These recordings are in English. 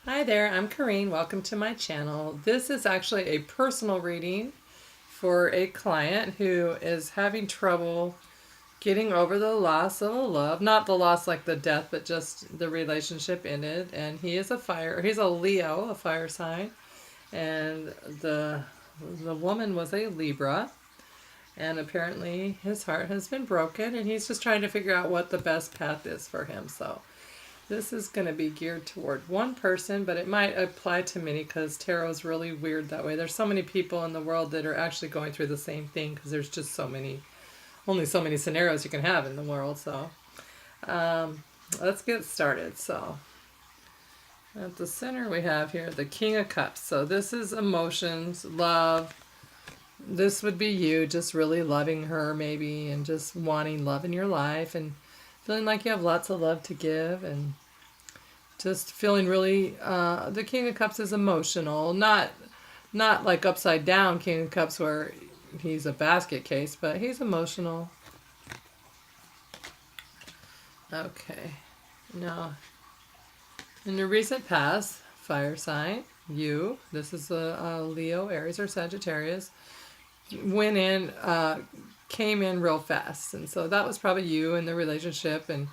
Hi there, I'm Corrine. Welcome to my channel. This is actually a personal reading for a client who is having trouble getting over the loss of a love. Not the loss like the death, but just the relationship ended. And he's a Leo, a fire sign. And the woman was a Libra. And apparently his heart has been broken and he's just trying to figure out what the best path is for him. So this is going to be geared toward one person, but it might apply to many because tarot is really weird that way. There's so many people in the world that are actually going through the same thing because there's just only so many scenarios you can have in the world. So um, let's get started. So at the center we have here the King of Cups. So this is emotions, love. This would be you just really loving her maybe and just wanting love in your life and feeling like you have lots of love to give and just feeling really the King of Cups is emotional, not like upside down King of Cups where he's a basket case, but he's emotional. Okay, now in the recent past, fire sign, this is a Leo, Aries, or Sagittarius, went in, came in real fast, and so that was probably you in the relationship, and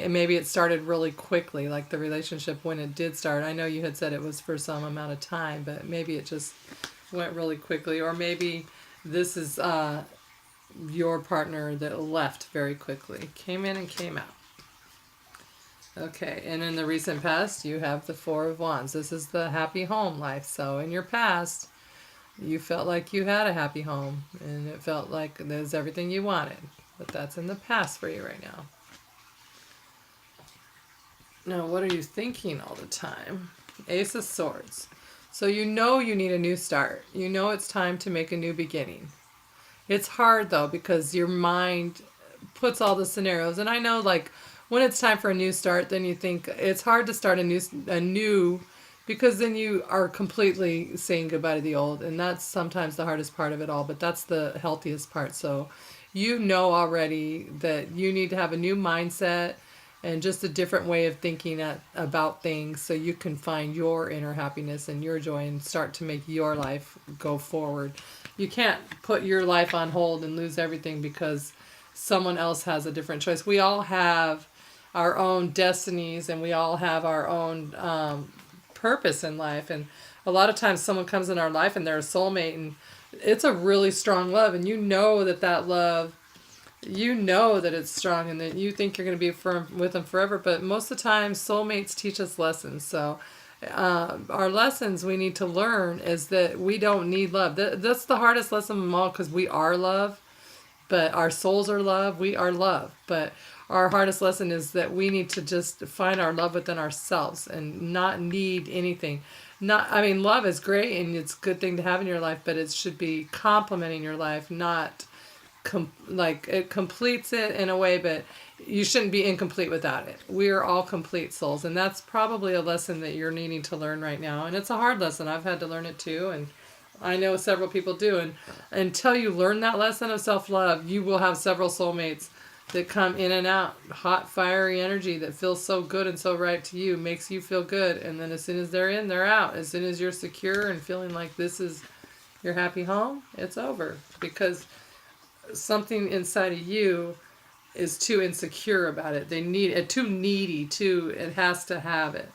maybe it started really quickly, like the relationship when it did start. I know you had said it was for some amount of time, but maybe it just went really quickly, or maybe this is your partner that left very quickly, came in and came out. Okay, and in the recent past, you have the Four of Wands. This is the happy home life. So in your past, you felt like you had a happy home, and it felt like there's everything you wanted. But that's in the past for you right now. Now, what are you thinking all the time? Ace of Swords. So you know you need a new start. You know it's time to make a new beginning. It's hard though because your mind puts all the scenarios, and I know like when it's time for a new start, then you think it's hard to start a new because then you are completely saying goodbye to the old, and that's sometimes the hardest part of it all, but that's the healthiest part. So you know already that you need to have a new mindset and just a different way of thinking about things so you can find your inner happiness and your joy and start to make your life go forward. You can't put your life on hold and lose everything because someone else has a different choice. We all have our own destinies and we all have our own purpose in life. And a lot of times someone comes in our life and they're a soulmate and it's a really strong love, and you know that love, you know that it's strong and that you think you're going to be firm with them forever, but most of the time soulmates teach us lessons. So our lessons we need to learn is that we don't need love. That's the hardest lesson of them all because we are love, but our souls are love, we are love, but our hardest lesson is that we need to just find our love within ourselves and not need anything. Not, I mean, love is great and it's a good thing to have in your life, but it should be complementing your life, not like it completes it in a way, but you shouldn't be incomplete without it. We are all complete souls, and that's probably a lesson that you're needing to learn right now. And it's a hard lesson. I've had to learn it too, and I know several people do. And until you learn that lesson of self-love, you will have several soulmates that come in and out, hot, fiery energy that feels so good and so right to you, makes you feel good. And then as soon as they're in, they're out. As soon as you're secure and feeling like this is your happy home, it's over because something inside of you is too insecure about it. They need it, too needy, too, it has to have it.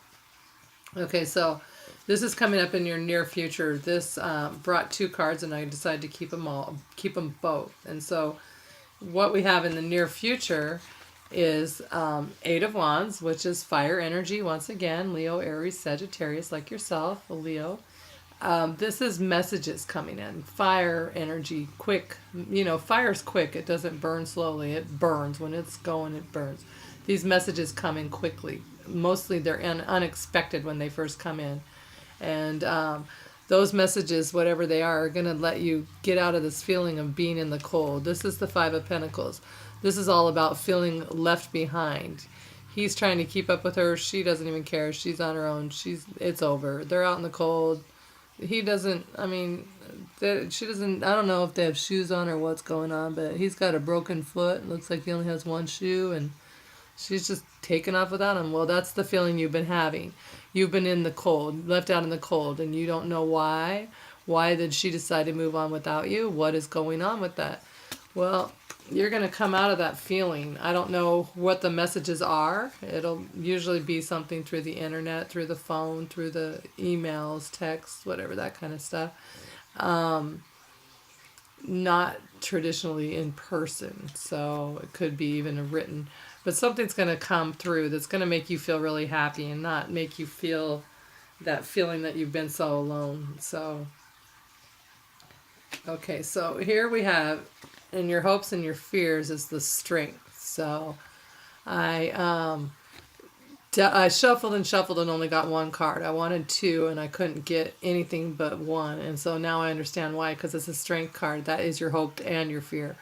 Okay, so this is coming up in your near future. This brought two cards, and I decided to keep them both. And so, what we have in the near future is Eight of Wands, which is fire energy once again. Leo, Aries, Sagittarius, like yourself, a Leo. This is messages coming in. Fire energy, quick. You know, fire's quick. It doesn't burn slowly. It burns. When it's going, it burns. These messages come in quickly. Mostly they're unexpected when they first come in. And those messages, whatever they are going to let you get out of this feeling of being in the cold. This is the Five of Pentacles. This is all about feeling left behind. He's trying to keep up with her. She doesn't even care. She's on her own. It's over. They're out in the cold. He doesn't, I mean, she doesn't, I don't know if they have shoes on or what's going on, but he's got a broken foot. It looks like he only has one shoe, and She's just taken off without him. Well, that's the feeling you've been having. You've been in the cold, left out in the cold, and you don't know why. Why did she decide to move on without you? What is going on with that? Well, you're going to come out of that feeling. I don't know what the messages are. It'll usually be something through the internet, through the phone, through the emails, texts, whatever, that kind of stuff. Not traditionally in person. So it could be even a written. But something's going to come through that's going to make you feel really happy and not make you feel that feeling that you've been so alone. So, okay, so here we have, in your hopes and your fears is the strength. So I I shuffled and shuffled and only got one card. I wanted two and I couldn't get anything but one. And so now I understand why, because it's a strength card. That is your hope and your fear.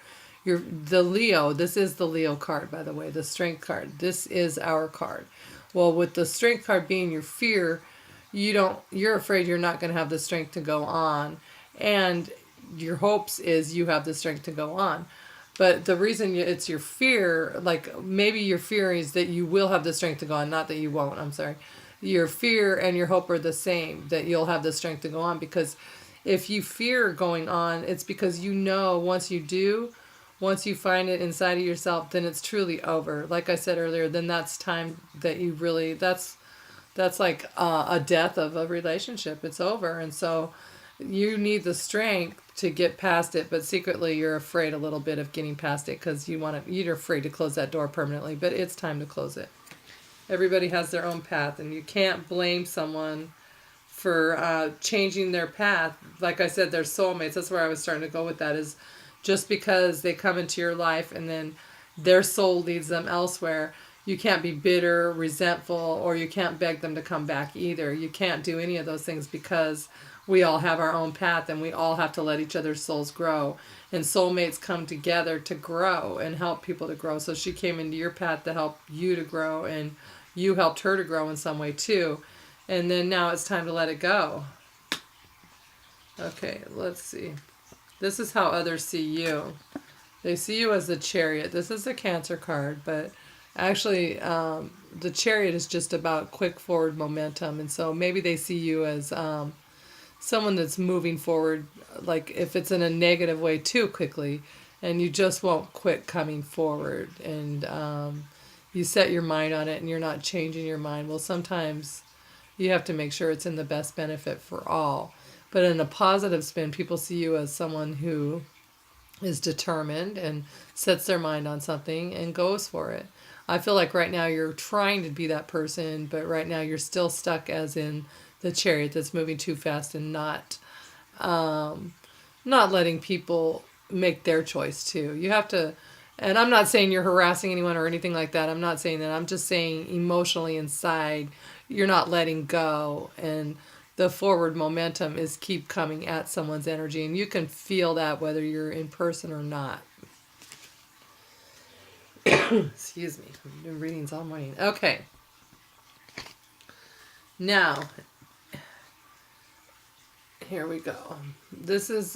The Leo, this is the Leo card, by the way, the strength card. This is our card. Well, with the strength card being your fear, you're afraid you're not going to have the strength to go on. And your hopes is you have the strength to go on. But the reason it's your fear, like maybe your fear is that you will have the strength to go on, not that you won't, I'm sorry. Your fear and your hope are the same, that you'll have the strength to go on. Because if you fear going on, it's because you know once you do, once you find it inside of yourself, then it's truly over. Like I said earlier, then that's time that you really, that's like a death of a relationship. It's over. And so you need the strength to get past it, but secretly you're afraid a little bit of getting past it because you're afraid to close that door permanently, but it's time to close it. Everybody has their own path, and you can't blame someone for changing their path. Like I said, they're soulmates. That's where I was starting to go with that, is just because they come into your life and then their soul leads them elsewhere, you can't be bitter, resentful, or you can't beg them to come back either. You can't do any of those things because we all have our own path and we all have to let each other's souls grow. And soulmates come together to grow and help people to grow. So she came into your path to help you to grow, and you helped her to grow in some way too. And then now it's time to let it go. Okay, let's see. This is how others see you. They see you as the Chariot. This is a Cancer card, but actually the Chariot is just about quick forward momentum. And so maybe they see you as someone that's moving forward, like if it's in a negative way too quickly, and you just won't quit coming forward, and you set your mind on it and you're not changing your mind. Well, sometimes you have to make sure it's in the best benefit for all. But in a positive spin, people see you as someone who is determined and sets their mind on something and goes for it. I feel like right now you're trying to be that person, but right now you're still stuck as in the Chariot that's moving too fast and not letting people make their choice too. You have to, and I'm not saying you're harassing anyone or anything like that. I'm not saying that. I'm just saying emotionally inside, you're not letting go, and the forward momentum is keep coming at someone's energy, and you can feel that whether you're in person or not. Excuse me. I've been readings all morning. Okay. Now, here we go. This is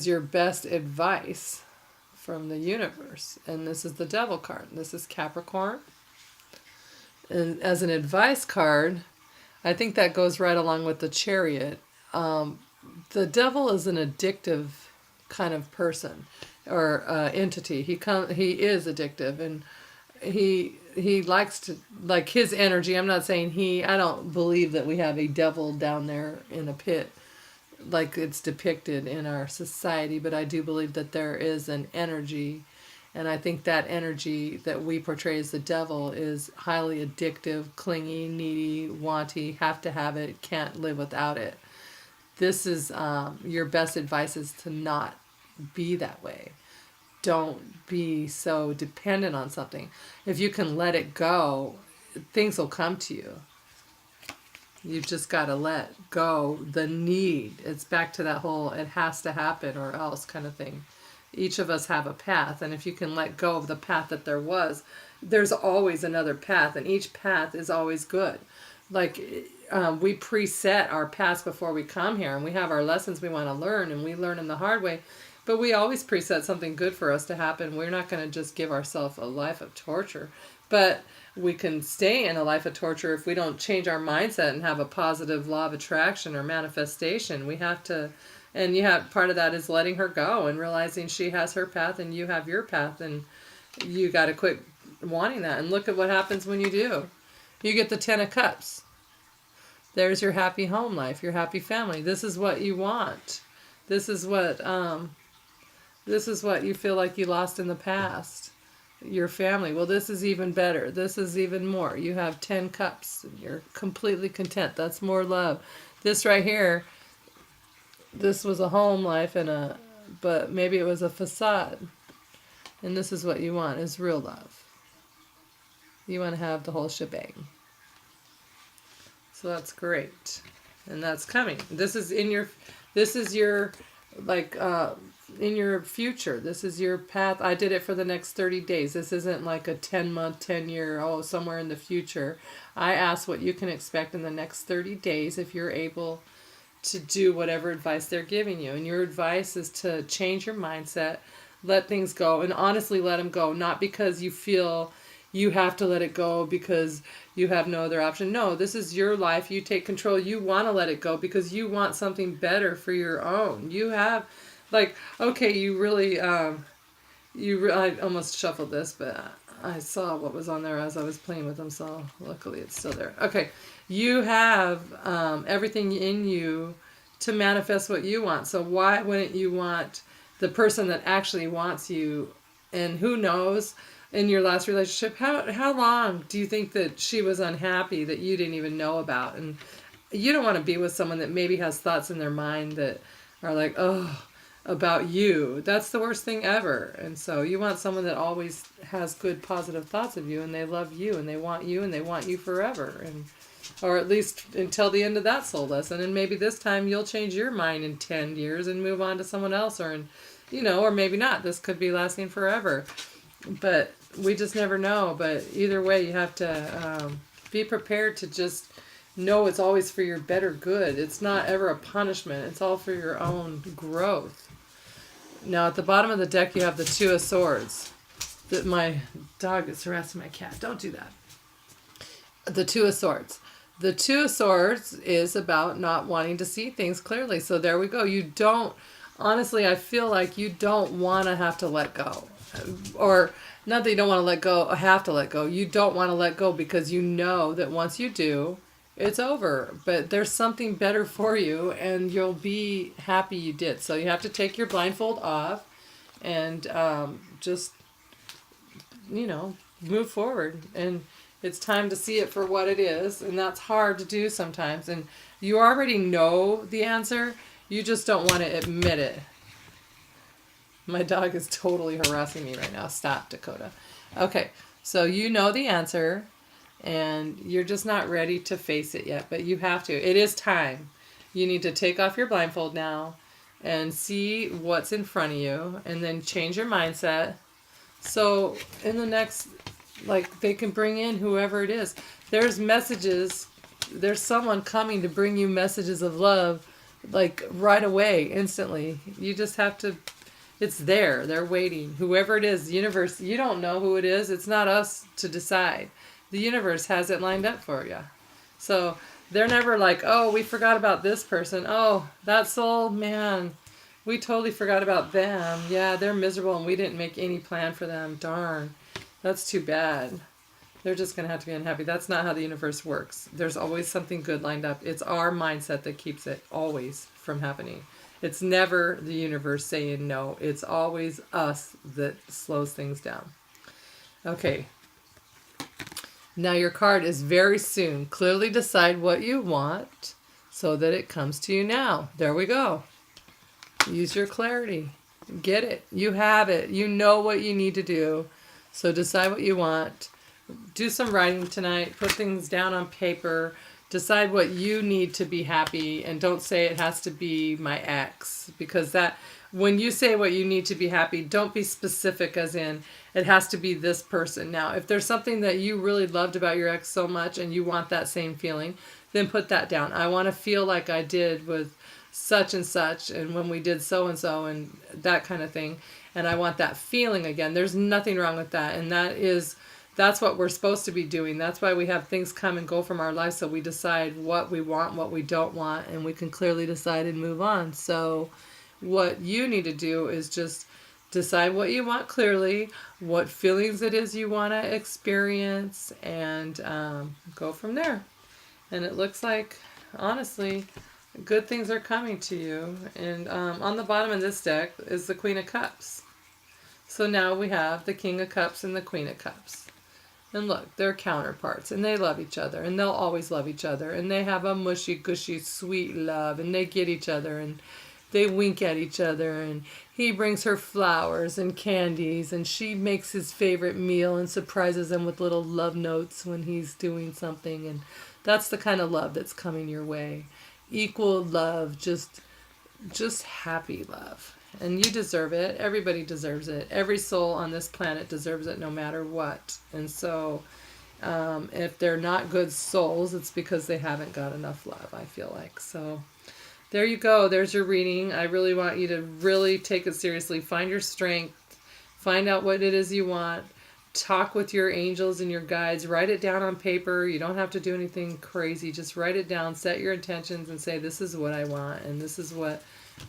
your best advice from the universe, and this is the Devil card. This is Capricorn. And as an advice card, I think that goes right along with the Chariot. The Devil is an addictive kind of person or entity. He is addictive, and he likes to, like, his energy. I'm not saying I don't believe that we have a devil down there in a pit like it's depicted in our society, but I do believe that there is an energy. And I think that energy that we portray as the devil is highly addictive, clingy, needy, wanty, have to have it, can't live without it. This is your best advice is to not be that way. Don't be so dependent on something. If you can let it go, things will come to you. You've just got to let go the need. It's back to that whole it has to happen or else kind of thing. Each of us have a path, and if you can let go of the path that there was, there's always another path, and each path is always good. Like we preset our paths before we come here, and we have our lessons we want to learn, and we learn them the hard way. But we always preset something good for us to happen. We're not going to just give ourselves a life of torture. But we can stay in a life of torture if we don't change our mindset and have a positive law of attraction or manifestation. We have to, and you have, part of that is letting her go and realizing she has her path and you have your path, and you got to quit wanting that. And look at what happens when you do. You get the 10 of Cups. There's your happy home life, your happy family. This is what you want. This is what you feel like you lost in the past. Your family. Well, this is even better. This is even more. You have 10 cups. You're completely content. That's more love. This right here, this was a home life but maybe it was a facade. And this is what you want, is real love. You want to have the whole shebang. So that's great. And that's coming. This is your like in your future. This is your path. I did it for the next 30 days. This isn't like a 10-month, 10-year, somewhere in the future. I asked what you can expect in the next 30 days if you're able to do whatever advice they're giving you. And your advice is to change your mindset, let things go, and honestly let them go. Not because you feel you have to let it go because you have no other option. No, this is your life. You take control. You want to let it go because you want something better for your own. You have, like, okay, you really, I almost shuffled this, but I saw what was on there as I was playing with them, so luckily it's still there. Okay, you have everything in you to manifest what you want. So why wouldn't you want the person that actually wants you? And who knows, in your last relationship, how long do you think that she was unhappy that you didn't even know about? And you don't want to be with someone that maybe has thoughts in their mind that are like, oh, about you. That's the worst thing ever. And so you want someone that always has good positive thoughts of you, and they love you, and they want you forever, and or at least until the end of that soul lesson. And maybe this time you'll change your mind in 10 years and move on to someone else, or or maybe not. This could be lasting forever. But we just never know. But either way, you have to be prepared to just know it's always for your better good. It's not ever a punishment. It's all for your own growth. Now, at the bottom of the deck, you have the Two of Swords. My dog is harassing my cat. Don't do that. The Two of Swords. The Two of Swords is about not wanting to see things clearly. So there we go. You don't, honestly, I feel like you don't want to have to let go. Or not that you don't want to let go, have to let go. You don't want to let go because you know that once you do, it's over. But there's something better for you, and you'll be happy you did. So you have to take your blindfold off and just, move forward. And it's time to see it for what it is. And that's hard to do sometimes. And you already know the answer. You just don't want to admit it. My dog is totally harassing me right now. Stop, Dakota. Okay, so you know the answer, and you're just not ready to face it yet, but you have to. It is time. You need to take off your blindfold now and see what's in front of you, and then change your mindset. So in the next, they can bring in whoever it is. There's messages. There's someone coming to bring you messages of love, right away, instantly. You just have to... It's there. They're waiting. Whoever it is, the universe, you don't know who it is. It's not us to decide. The universe has it lined up for you. So they're never like, oh, we forgot about this person. Oh, that soul, man, we totally forgot about them. Yeah, they're miserable and we didn't make any plan for them. Darn, that's too bad. They're just going to have to be unhappy. That's not how the universe works. There's always something good lined up. It's our mindset that keeps it always from happening. It's never the universe saying no. It's always us that slows things down. Okay. Now your card is very soon. Clearly decide what you want so that it comes to you now. There we go. Use your clarity. Get it. You have it. You know what you need to do. So decide what you want. Do some writing tonight. Put things down on paper. Decide what you need to be happy, and don't say it has to be my ex, because when you say what you need to be happy, don't be specific as in it has to be this person. Now, if there's something that you really loved about your ex so much and you want that same feeling, then put that down. I want to feel like I did with such and such, and when we did so and so, and that kind of thing. And I want that feeling again. There's nothing wrong with that. And that's what we're supposed to be doing. That's why we have things come and go from our lives, so we decide what we want, what we don't want, and we can clearly decide and move on. So what you need to do is just decide what you want clearly, what feelings it is you want to experience, and go from there. And it looks like, honestly, good things are coming to you. And on the bottom of this deck is the Queen of Cups. So now we have the King of Cups and the Queen of Cups. And look, they're counterparts, and they love each other, and they'll always love each other, and they have a mushy, gushy, sweet love, and they get each other, and they wink at each other, and he brings her flowers and candies, and she makes his favorite meal and surprises him with little love notes when he's doing something. And that's the kind of love that's coming your way. Equal love, just happy love. And you deserve it. Everybody deserves it. Every soul on this planet deserves it, no matter what. And so if they're not good souls, it's because they haven't got enough love, I feel like. So there you go. There's your reading. I really want you to really take it seriously. Find your strength. Find out what it is you want. Talk with your angels and your guides. Write it down on paper. You don't have to do anything crazy. Just write it down. Set your intentions and say, this is what I want, and this is what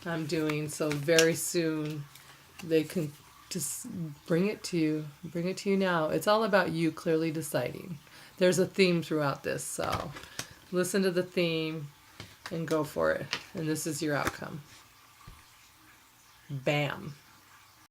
I'm doing. So very soon they can just bring it to you. Bring it to you now. It's all about you clearly deciding. There's a theme throughout this, so listen to the theme and go for it. And this is your outcome. Bam.